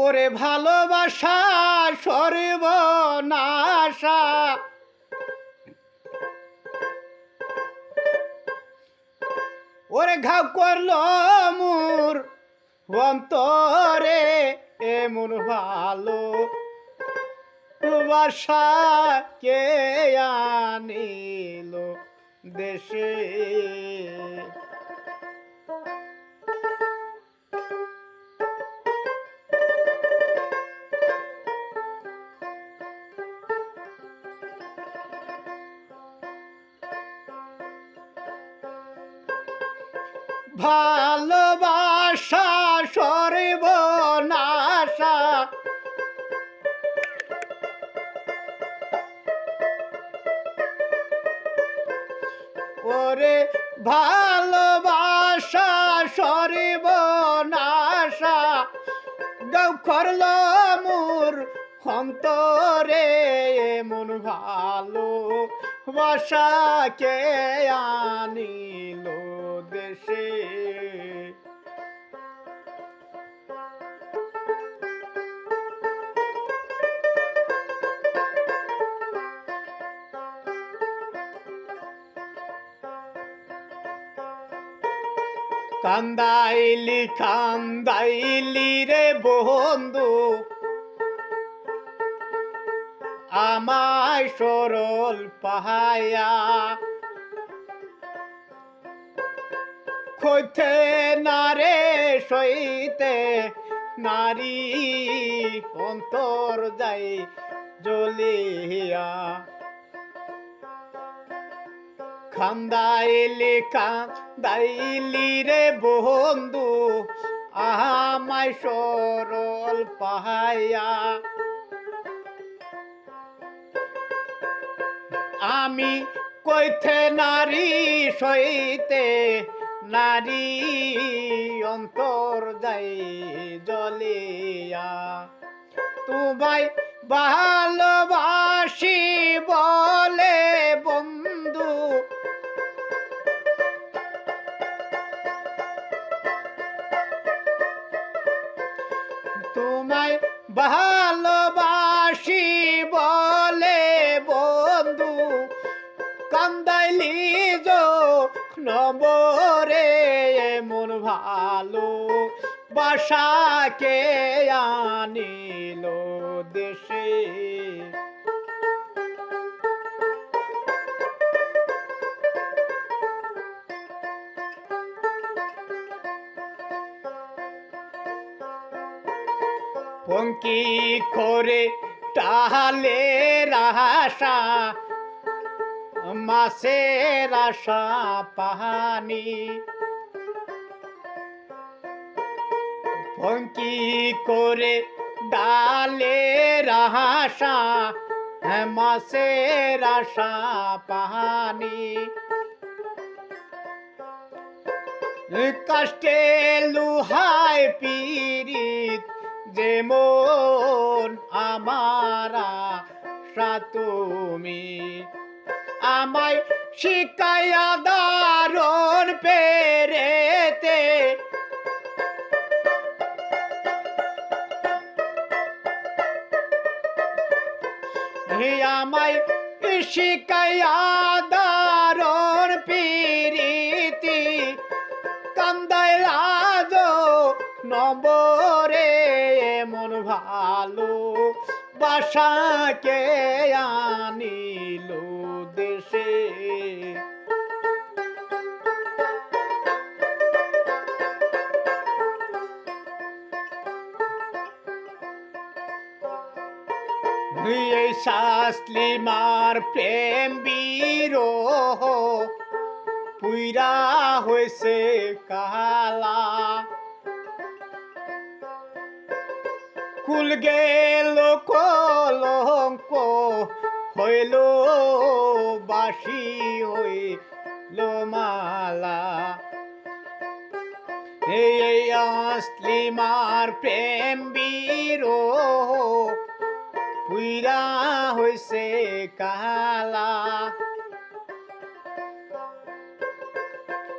ওরে ভালোবাসা সর্বনাশা ওরে ঘাও করলো মোর অন্তরে এমন ভালো বাসা কে আনিল দেশে ভালোবাসা সর্বনাশা ওরে ভালোবাসা সর্বনাশা গাও করলো মোর অন্তরে এমন ভালো বাসা কে আনিল দেশে কান্দাইলি কান্দাইলি রে বন্ধু আমায় সরল পাহায়া খইতে নারে সইতে নারী অন্তর যাই জ্বলিয়া খান্দাইলি কান্দাইলি রে বন্ধু আমায় সরল পাহায়া আমি কইতে নারী সইতে নারী অন্তর যাই জ্বলিয়া তোমায় ভালোবাসি বলে বন্ধু তোমায় ভালোবাসি বলে বন্ধু কান্দাইলি যো নবরে এমন ভালো বাসাকে আনিল দেশে পঙ্কি করে টালে রাশা মাছের আশা পাহানি পঙ্কি করে ডালে রাশা মাছের আশা পাহানি কষ্টে লুহায় পীড়িত যেমন আমারা তুমি আমায় শিকায়া দারণ পেরেতে আমায় শিকায়া দারণ পিরিতি কান্দায় রাজ নম্বরে এমন ভালো বাসাকে আনিল দেশে এই শাস্লিমার প্রেম বিরহ পুইরা হয়েছে কালা কুল গেল কলঙ্ক হইল বাসি হইল মালা এই আসলিমার প্রেম বিরহ পুইরা হইছে কালা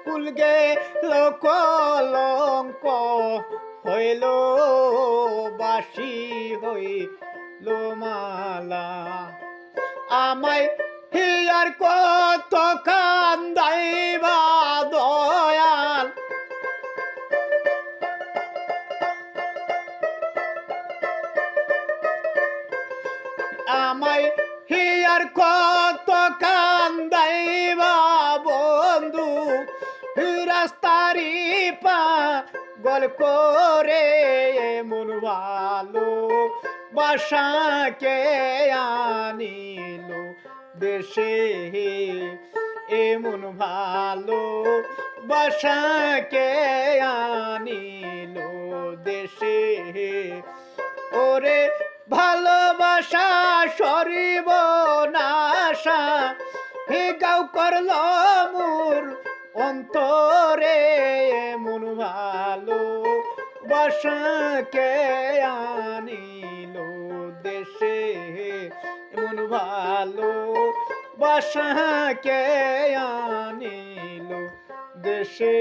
কুল কুল গেল কলঙ্ক হইল বাসি হইল মালা আমায় হিয়ার কত কান্দাইবা দয়াল আমায় হিয়ার কত কান্দাইবা বন্ধু রাস্তারি পাগল করে মন ভালো বাসাকে আনিল দেশে এমন ভালো বাসাকে আনিল দেশে ওরে ভালোবাসা সরিব নাশা হে গাও করল মোর অন্তরে মন ভালো বাসাকে আনিল দেশে মন ভালো বাসাকে আনিল দেশে